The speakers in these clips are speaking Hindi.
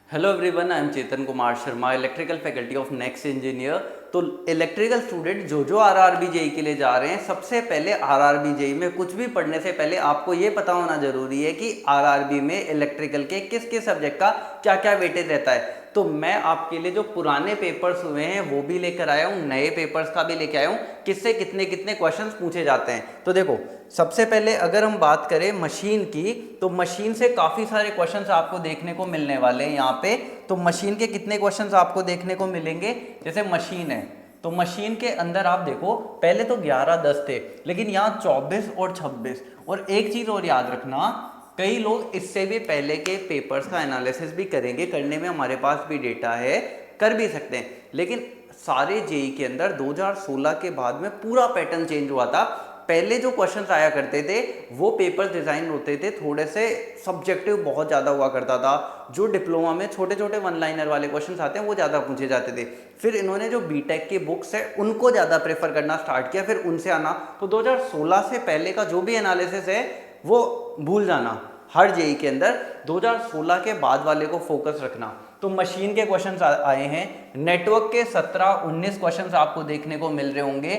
Hello everyone, I am Chetan Kumar Sharma, electrical faculty of next engineer. तो इलेक्ट्रिकल स्टूडेंट जो आरआरबी जेई के लिए जा रहे हैं, सबसे पहले आरआरबी जेई में कुछ भी पढ़ने से पहले आपको ये पता होना जरूरी है कि आरआरबी में इलेक्ट्रिकल के किस किस सब्जेक्ट का क्या क्या वेटेज रहता है। तो मैं आपके लिए जो पुराने पेपर्स हुए हैं वो भी लेकर आया हूँ, नए पेपर्स का भी लेकर आया हूँ, किससे कितने कितने क्वेश्चंस पूछे जाते हैं। तो देखो, सबसे पहले अगर हम बात करें मशीन की, तो मशीन से काफ़ी सारे क्वेश्चंस आपको देखने को मिलने वाले हैं यहाँ पे। तो मशीन के कितने क्वेश्चंस आपको देखने को मिलेंगे, जैसे मशीन है तो मशीन के अंदर आप देखो, पहले तो 11-10 थे, लेकिन यहाँ 24 और 26। और एक चीज़ और याद रखना, कई लोग इससे भी पहले के पेपर्स का एनालिसिस भी करेंगे, करने में हमारे पास भी डेटा है, कर भी सकते हैं। लेकिन सारे जेई के अंदर 2016 के बाद में पूरा पैटर्न चेंज हुआ था। पहले जो क्वेश्चंस आया करते थे वो पेपर डिजाइन होते थे, थोड़े से सब्जेक्टिव बहुत ज़्यादा हुआ करता था। जो डिप्लोमा में छोटे छोटे वन लाइनर वाले क्वेश्चंस आते हैं वो ज़्यादा पूछे जाते थे। फिर इन्होंने जो बीटेक की बुक्स है उनको ज़्यादा प्रेफर करना स्टार्ट किया, फिर उनसे आना। तो 2016 से पहले का जो भी एनालिसिस है वो भूल जाना, हर जेई के अंदर 2016 के बाद वाले को फोकस रखना। तो मशीन के क्वेश्चंस आए हैं, नेटवर्क के 17-19 क्वेश्चंस आपको देखने को मिल रहे होंगे।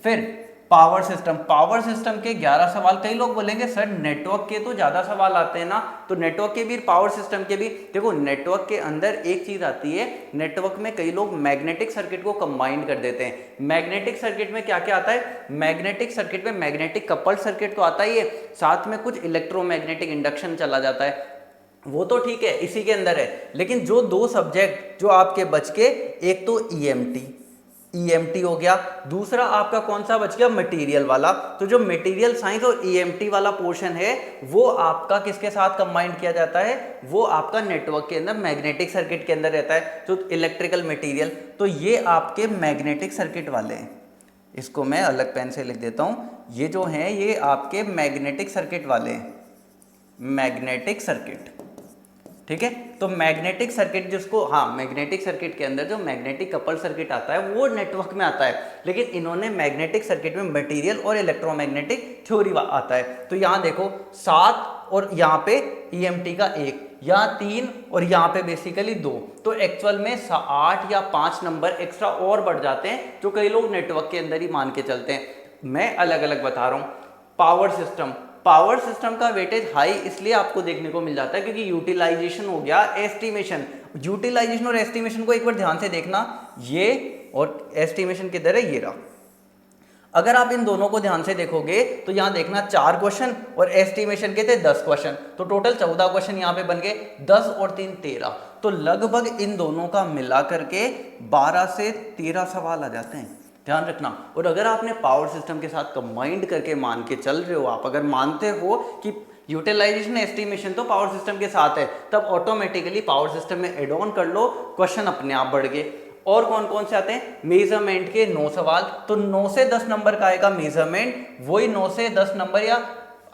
फिर पावर सिस्टम के 11 सवाल। कई लोग बोलेंगे सर नेटवर्क के तो ज्यादा सवाल आते हैं ना, तो नेटवर्क के भी पावर सिस्टम के भी देखो। नेटवर्क के अंदर एक चीज आती है, नेटवर्क में कई लोग मैग्नेटिक सर्किट को कंबाइन कर देते हैं। मैग्नेटिक सर्किट में क्या क्या आता है, मैग्नेटिक सर्किट में मैग्नेटिक कपल्ड सर्किट तो आता ही है, साथ में कुछ इलेक्ट्रोमैग्नेटिक इंडक्शन चला जाता है, वो तो ठीक है, इसी के अंदर है। लेकिन जो दो सब्जेक्ट जो आपके बच के, एक तो ईएमटी हो गया, दूसरा आपका कौन सा बच गया, मटेरियल वाला। तो जो मटेरियल साइंस और ईएमटी वाला पोर्शन है वो आपका किसके साथ कंबाइंड किया जाता है, वो आपका नेटवर्क के अंदर मैग्नेटिक सर्किट के अंदर रहता है, जो इलेक्ट्रिकल मटेरियल। तो ये आपके मैग्नेटिक सर्किट वाले हैं, इसको मैं अलग पेन से लिख देता हूं। ये जो हैं ये आपके मैग्नेटिक सर्किट वाले हैं, मैग्नेटिक सर्किट, ठीक है। तो मैग्नेटिक सर्किट जिसको, हाँ, मैग्नेटिक सर्किट के अंदर जो मैग्नेटिक कपल सर्किट आता है वो नेटवर्क में आता है, लेकिन इन्होंने मैग्नेटिक सर्किट में मटेरियल और इलेक्ट्रोमैग्नेटिक थ्योरी आता है। तो यहाँ देखो 7 और यहाँ पे ईएमटी का 1, यहाँ 3 और यहाँ पे बेसिकली 2। तो एक्चुअल में 8 या 5 नंबर एक्स्ट्रा और बढ़ जाते हैं, जो कई लोग नेटवर्क के अंदर ही मान के चलते हैं। मैं अलग अलग बता रहा हूँ। पावर सिस्टम का वेटेज हाई इसलिए आपको देखने को मिल जाता है क्योंकि यूटिलाइजेशन हो गया, एस्टिमेशन। यूटिलाइजेशन और एस्टिमेशन को एक बार ध्यान से देखना, ये और एस्टिमेशन किधर है, ये रहा। अगर आप इन दोनों को ध्यान से देखोगे तो यहां देखना 4 क्वेश्चन और एस्टिमेशन के थे 10 क्वेश्चन, तो टोटल 14 क्वेश्चन यहां पे बन गए, 10 और 3 13। तो लगभग इन दोनों का मिला करके 12 से 13 सवाल आ जाते हैं, ध्यान रखना। और अगर आपने पावर सिस्टम के साथ कंबाइंड करके मान के चल रहे हो, आप अगर मानते हो कि यूटिलाइजेशन एस्टिमेशन तो पावर सिस्टम के साथ है, तब ऑटोमेटिकली पावर सिस्टम में एड ऑन कर लो, क्वेश्चन अपने आप बढ़ गए। और कौन कौन से आते हैं, मेजरमेंट के 9 सवाल, तो 9 से 10 नंबर का आएगा मेजरमेंट, वही 9 से 10 नंबर या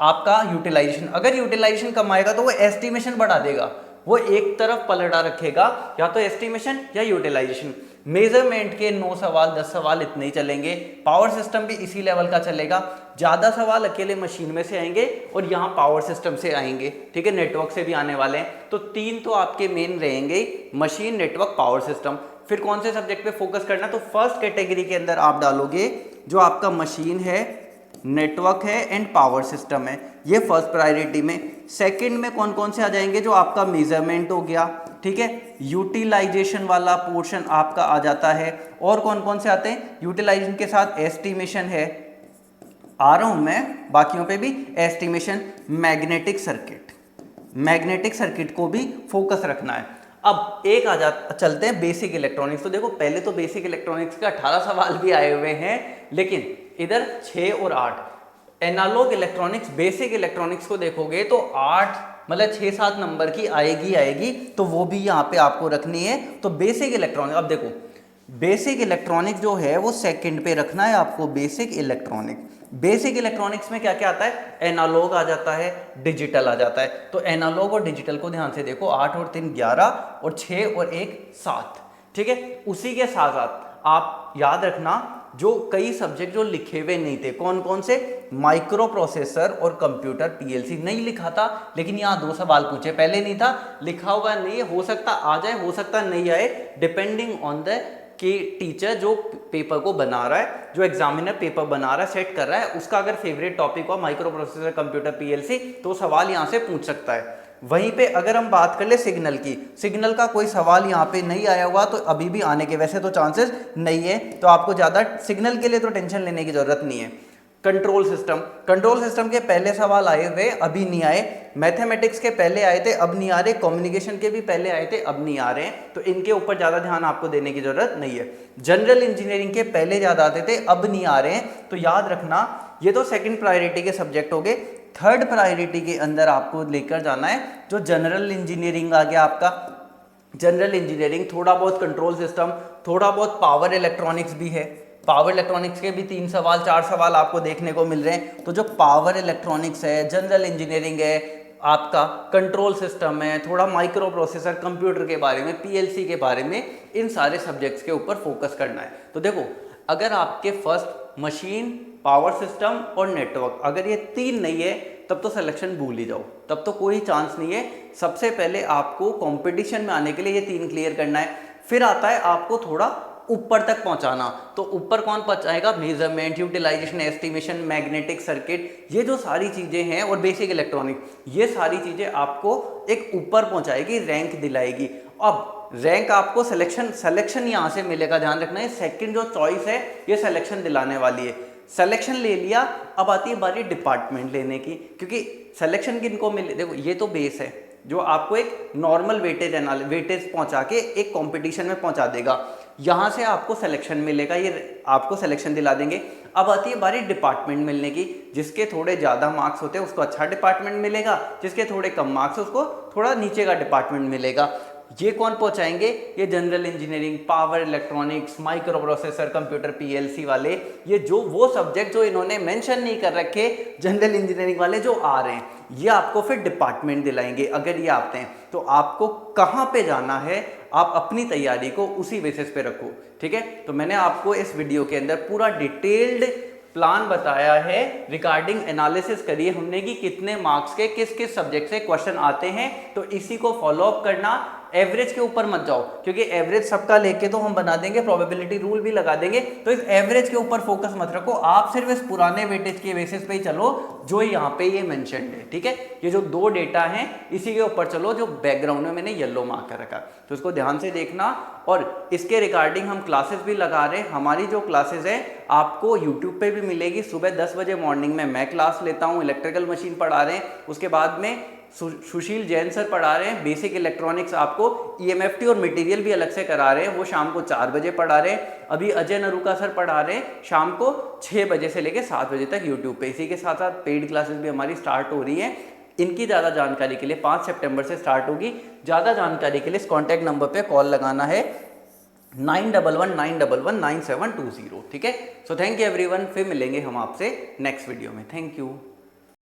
आपका यूटिलाइजेशन। अगर यूटिलाइजेशन कम आएगा तो वो एस्टिमेशन बढ़ा देगा, वो एक तरफ पलटा रखेगा, या तो एस्टिमेशन या यूटिलाइजेशन। मेजरमेंट के 9 सवाल 10 सवाल इतने ही चलेंगे, पावर सिस्टम भी इसी लेवल का चलेगा। ज़्यादा सवाल अकेले मशीन में से आएंगे और यहाँ पावर सिस्टम से आएंगे, ठीक है, नेटवर्क से भी आने वाले हैं। तो 3 तो आपके मेन रहेंगे, मशीन, नेटवर्क, पावर सिस्टम। फिर कौन से सब्जेक्ट पे फोकस करना, तो फर्स्ट कैटेगरी के अंदर आप डालोगे जो आपका मशीन है, नेटवर्क है एंड पावर सिस्टम है, ये फर्स्ट प्रायोरिटी में। सेकंड में कौन कौन से आ जाएंगे, जो आपका मेजरमेंट हो गया, ठीक है, यूटिलाइजेशन वाला पोर्शन आपका आ जाता है। और कौन कौन से आते हैं, यूटिलाइजेशन के साथ एस्टिमेशन है, आ रहा हूं मैं बाकियों पे भी, एस्टिमेशन, मैग्नेटिक सर्किट को भी फोकस रखना है। अब एक चलते हैं बेसिक इलेक्ट्रॉनिक्स। तो देखो, पहले तो बेसिक इलेक्ट्रॉनिक्स का 18 सवाल भी आए हुए हैं, लेकिन इधर 6 और 8 एनालॉग इलेक्ट्रॉनिक्स, बेसिक इलेक्ट्रॉनिक्स को देखोगे तो 8 मतलब 6-7 नंबर की आएगी, तो वो भी यहाँ पे आपको रखनी है। तो बेसिक इलेक्ट्रॉनिक, अब देखो बेसिक इलेक्ट्रॉनिक जो है वो सेकंड पे रखना है आपको, बेसिक इलेक्ट्रॉनिक्स में क्या क्या आता है, एनालॉग आ जाता है, डिजिटल आ जाता है। तो एनालॉग और डिजिटल को ध्यान से देखो, 8 और 3 11 और 6 और 1 7, ठीक है। उसी के साथ साथ आप याद रखना जो कई सब्जेक्ट जो लिखे हुए नहीं थे, कौन कौन से, माइक्रो प्रोसेसर और कंप्यूटर पीएलसी नहीं लिखा था, लेकिन यहाँ 2 सवाल पूछे, पहले नहीं था, लिखा हुआ नहीं है, हो सकता आ जाए, हो सकता नहीं आए, डिपेंडिंग ऑन द कि टीचर जो पेपर को बना रहा है, जो एग्जामिनर पेपर बना रहा है, सेट कर रहा है, उसका अगर फेवरेट टॉपिक हो माइक्रो प्रोसेसर कंप्यूटर पीएलसी तो सवाल यहाँ से पूछ सकता है। वहीं पे अगर हम बात कर ले सिग्नल की, सिग्नल का कोई सवाल यहाँ पे नहीं आया हुआ, तो अभी भी आने के वैसे तो चांसेस नहीं है, तो आपको ज़्यादा सिग्नल के लिए तो टेंशन लेने की ज़रूरत नहीं है। कंट्रोल सिस्टम, कंट्रोल सिस्टम के पहले सवाल आए हुए, अभी नहीं आए, मैथमेटिक्स के पहले आए थे, अब नहीं आ रहे, कम्युनिकेशन के भी पहले आए थे, अब नहीं आ रहे हैं, तो इनके ऊपर ज़्यादा ध्यान आपको देने की ज़रूरत नहीं है। जनरल इंजीनियरिंग के पहले ज़्यादा आते थे, अब नहीं आ रहे हैं, तो याद रखना ये तो सेकंड प्रायोरिटी के सब्जेक्ट हो गए। थर्ड प्रायोरिटी के अंदर आपको लेकर जाना है जो जनरल इंजीनियरिंग आ गया आपका, जनरल इंजीनियरिंग, थोड़ा बहुत कंट्रोल सिस्टम, थोड़ा बहुत पावर इलेक्ट्रॉनिक्स भी है, पावर इलेक्ट्रॉनिक्स के भी 3 सवाल 4 सवाल आपको देखने को मिल रहे हैं। तो जो पावर इलेक्ट्रॉनिक्स है, जनरल इंजीनियरिंग है, आपका कंट्रोल सिस्टम है, थोड़ा माइक्रो प्रोसेसर कंप्यूटर के बारे में, पीएलसी के बारे में, इन सारे सब्जेक्ट्स के ऊपर फोकस करना है। तो देखो अगर आपके फर्स्ट मशीन, पावर सिस्टम और नेटवर्क, अगर ये 3 नहीं है तब तो सिलेक्शन भूल ही जाओ, तब तो कोई चांस नहीं है। सबसे पहले आपको कंपटीशन में आने के लिए ये 3 क्लियर करना है। फिर आता है आपको थोड़ा ऊपर तक पहुंचाना, तो ऊपर कौन पहुंचाएगा, measurement, utilization, estimation, magnetic circuit, ये जो सारी चीज़ें हैं, और बेसिक इलेक्ट्रॉनिक, ये सारी चीज़ें आपको एक ऊपर पहुंचाएगी, रैंक दिलाएगी। अब रैंक आपको सिलेक्शन यहाँ से मिलेगा, ध्यान रखना है, सेकंड जो चॉइस है ये सिलेक्शन दिलाने वाली है। सिलेक्शन ले लिया, अब आती है बारी डिपार्टमेंट लेने की, क्योंकि सिलेक्शन किनको मिले, देखो ये तो बेस है जो आपको एक नॉर्मल वेटेज पहुंचा के एक कंपटीशन में पहुंचा देगा, यहाँ से आपको सिलेक्शन मिलेगा, ये आपको सिलेक्शन दिला देंगे। अब आती है बारी डिपार्टमेंट मिलने की, जिसके थोड़े ज़्यादा मार्क्स होते हैं उसको अच्छा डिपार्टमेंट मिलेगा, जिसके थोड़े कम मार्क्स उसको थोड़ा नीचे का डिपार्टमेंट मिलेगा। ये कौन पहुंचाएंगे, ये general engineering, power electronics, micro processor computer PLC वाले, ये जो वो सब्जेक्ट जो इन्होंने मेंशन नहीं कर रखे जनरल इंजीनियरिंग वाले जो आ रहे हैं, ये आपको फिर डिपार्टमेंट दिलाएंगे। अगर ये आते हैं तो आपको कहाँ पे जाना है, आप अपनी तैयारी को उसी बेसिस पे रखो, ठीक है। तो मैंने आपको इस वीडियो के अंदर पूरा डिटेल्ड प्लान बताया है, रिगार्डिंग एनालिसिस करिए हमने कि कितने मार्क्स के किस किस सब्जेक्ट से क्वेश्चन आते हैं, तो इसी को फॉलो अप करना। एवरेज के ऊपर मत जाओ, क्योंकि एवरेज सबका लेके तो हम बना देंगे, प्रोबेबिलिटी रूल भी लगा देंगे, तो इस एवरेज के ऊपर फोकस मत रखो, आप सिर्फ इस पुराने वेटेज के बेसिस पे ही चलो जो यहाँ पे ये मेंशन्ड है, ठीक है। ये जो 2 डेटा हैं इसी के ऊपर चलो, जो बैकग्राउंड में मैंने येलो मार्क कर रखा, तो इसको ध्यान से देखना। और इसके रिगार्डिंग हम क्लासेस भी लगा रहे हैं, हमारी जो क्लासेस है आपको यूट्यूब पे भी मिलेगी। सुबह 10 बजे मॉर्निंग में मैं क्लास लेता हूँ, इलेक्ट्रिकल मशीन पढ़ा रहे हैं, उसके बाद में सुशील जैन सर पढ़ा रहे हैं बेसिक इलेक्ट्रॉनिक्स, आपको ईएमएफटी और मटेरियल भी अलग से करा रहे हैं, वो शाम को 4 बजे पढ़ा रहे हैं। अभी अजय नरूका सर पढ़ा रहे हैं शाम को 6 बजे से लेकर 7 बजे तक यूट्यूब पे। इसी के साथ साथ पेड क्लासेस भी हमारी स्टार्ट हो रही हैं। इनकी ज़्यादा जानकारी के लिए 5 सितंबर से स्टार्ट होगी। ज़्यादा जानकारी के लिए इस कॉन्टैक्ट नंबर पर कॉल लगाना है 9119119720, ठीक है। सो थैंक यू एवरीवन, फिर मिलेंगे हम आपसे नेक्स्ट वीडियो में। Thank you.